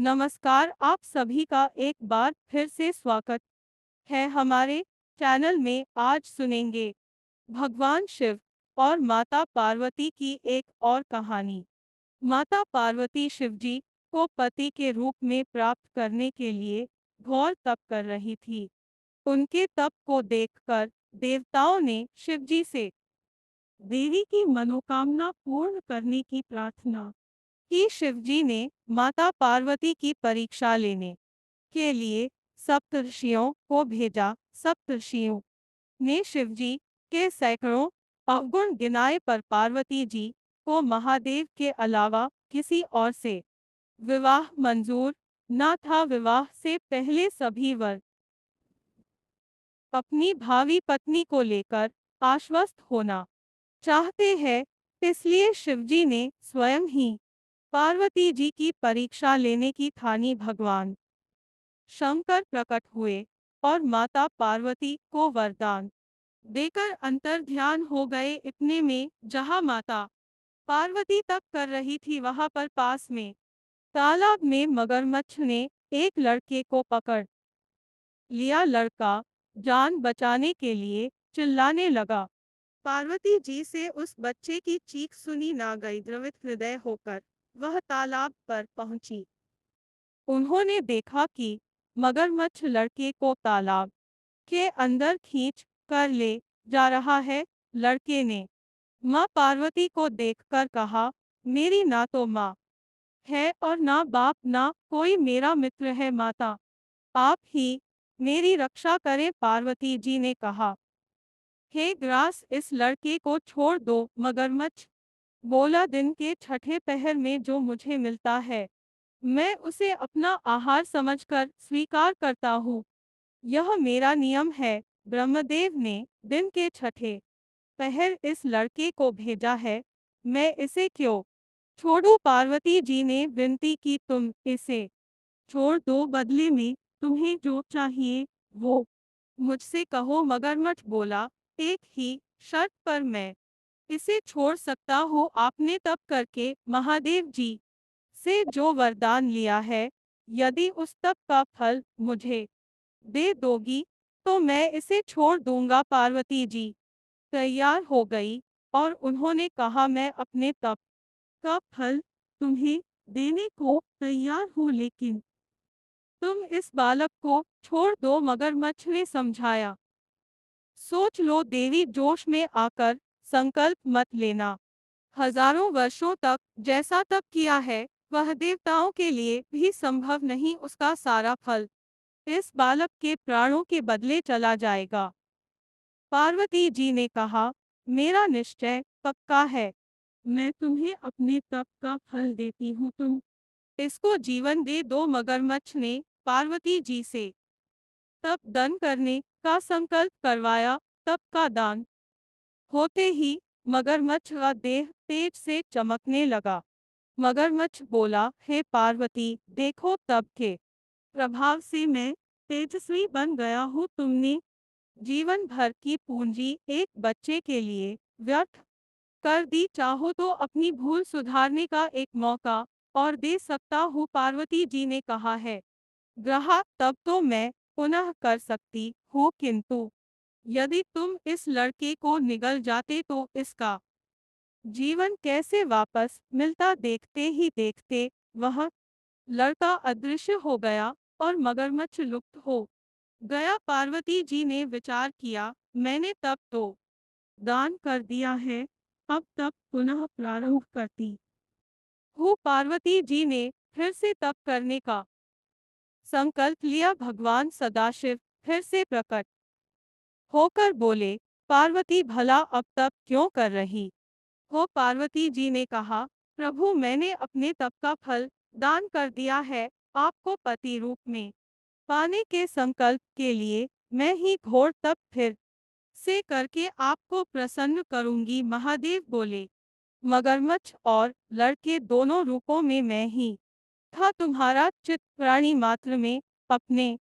नमस्कार, आप सभी का एक बार फिर से स्वागत है हमारे चैनल में। आज सुनेंगे भगवान शिव और माता पार्वती की एक और कहानी। माता पार्वती शिवजी को पति के रूप में प्राप्त करने के लिए घोर तप कर रही थी। उनके तप को देखकर देवताओं ने शिवजी से देवी की मनोकामना पूर्ण करने की प्रार्थना कि शिवजी ने माता पार्वती की परीक्षा लेने के लिए सप्तर्षियों को भेजा। सप्तर्षियों ने शिवजी के सैकड़ों अवगुण गिनाए पर पार्वती जी को महादेव के अलावा किसी और से विवाह मंजूर न था। विवाह से पहले सभी वर अपनी भावी पत्नी को लेकर आश्वस्त होना चाहते हैं, इसलिए शिवजी ने स्वयं ही पार्वती जी की परीक्षा लेने की ठानी। भगवान शंकर प्रकट हुए और माता पार्वती को वरदान देकर अंतर्ध्यान हो गए। इतने में जहां माता पार्वती तप कर रही थी, वहां पर पास में तालाब में मगरमच्छ ने एक लड़के को पकड़ लिया। लड़का जान बचाने के लिए चिल्लाने लगा। पार्वती जी से उस बच्चे की चीख सुनी ना गई। द्रवित हृदय होकर वह तालाब पर पहुंची। उन्होंने देखा कि मगरमच्छ लड़के को तालाब के अंदर खींच कर ले जा रहा है। लड़के ने माँ पार्वती को देखकर कहा, मेरी ना तो माँ है और ना बाप, ना कोई मेरा मित्र है। माता, आप ही मेरी रक्षा करें। पार्वती जी ने कहा, हे ग्रास, इस लड़के को छोड़ दो। मगरमच्छ बोला, दिन के छठे पहर में जो मुझे मिलता है मैं उसे अपना आहार समझकर स्वीकार करता हूँ। यह मेरा नियम है। ब्रह्मदेव ने दिन के छठे पहर इस लड़के को भेजा है, मैं इसे क्यों छोड़ूं? पार्वती जी ने विनती की, तुम इसे छोड़ दो, बदले में तुम्हें जो चाहिए वो मुझसे कहो। मगरमच्छ बोला, एक ही शर्त पर मैं इसे छोड़ सकता हूँ। आपने तप करके महादेव जी से जो वरदान लिया है, यदि उस तप का फल मुझे दे दोगी तो मैं इसे छोड़ दूंगा। पार्वती जी तैयार हो गई और उन्होंने कहा, मैं अपने तप का फल तुम्हें देने को तैयार हूँ, लेकिन तुम इस बालक को छोड़ दो। मगरमच्छ ने समझाया, सोच लो देवी, जोश में आकर संकल्प मत लेना। हजारों वर्षों तक जैसा तप किया है वह देवताओं के लिए भी संभव नहीं। उसका सारा फल इस बालक के प्राणों के बदले चला जाएगा। पार्वती जी ने कहा, मेरा निश्चय पक्का है, मैं तुम्हें अपने तप का फल देती हूँ, तुम इसको जीवन दे दो। मगरमच्छ ने पार्वती जी से तप दान करने का संकल्प करवाया। तप का दान होते ही मगरमच्छ का देह तेज से चमकने लगा। मगरमच्छ बोला, हे पार्वती, देखो तप के प्रभाव से मैं तेजस्वी बन गया हूँ। तुमने जीवन भर की पूंजी एक बच्चे के लिए व्यर्थ कर दी। चाहो तो अपनी भूल सुधारने का एक मौका और दे सकता हूँ। पार्वती जी ने कहा है, ग्रहा तब तो मैं पुनः कर सकती हूँ, किंतु यदि तुम इस लड़के को निगल जाते तो इसका जीवन कैसे वापस मिलता? देखते ही देखते वह लड़का अदृश्य हो गया और मगरमच्छ लुप्त हो गया। पार्वती जी ने विचार किया, मैंने तब तो दान कर दिया है, अब तप पुनः प्रारंभ करती हूँ। पार्वती जी ने फिर से तप करने का संकल्प लिया। भगवान सदाशिव फिर से प्रकट होकर बोले, पार्वती, भला अब तप क्यों कर रही हो? पार्वती जी ने कहा, प्रभु, मैंने अपने तप का फल दान कर दिया है। आपको पति रूप में पाने के संकल्प के लिए मैं ही घोर तप फिर से करके आपको प्रसन्न करूंगी। महादेव बोले, मगरमच्छ और लड़के दोनों रूपों में मैं ही था। तुम्हारा चित्त प्राणी मात्र में अपने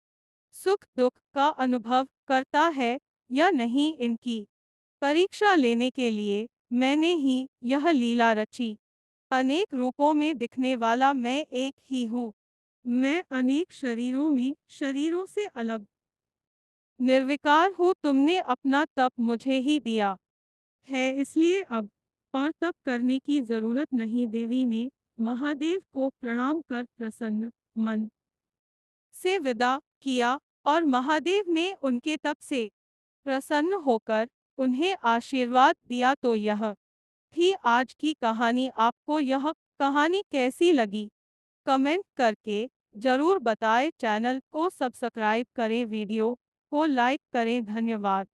सुख दुख का अनुभव करता है या नहीं, इनकी परीक्षा लेने के लिए मैंने ही यह लीला रची। अनेक रूपों में दिखने वाला मैं एक ही हूँ। मैं अनेक शरीरों से अलग निर्विकार हूँ। तुमने अपना तप मुझे ही दिया है, इसलिए अब और तप करने की जरूरत नहीं। देवी ने महादेव को प्रणाम कर प्रसन्न मन से विदा किया और महादेव ने उनके तप से प्रसन्न होकर उन्हें आशीर्वाद दिया। तो यह थी आज की कहानी। आपको यह कहानी कैसी लगी कमेंट करके जरूर बताएं। चैनल को सब्सक्राइब करें, वीडियो को लाइक करें। धन्यवाद।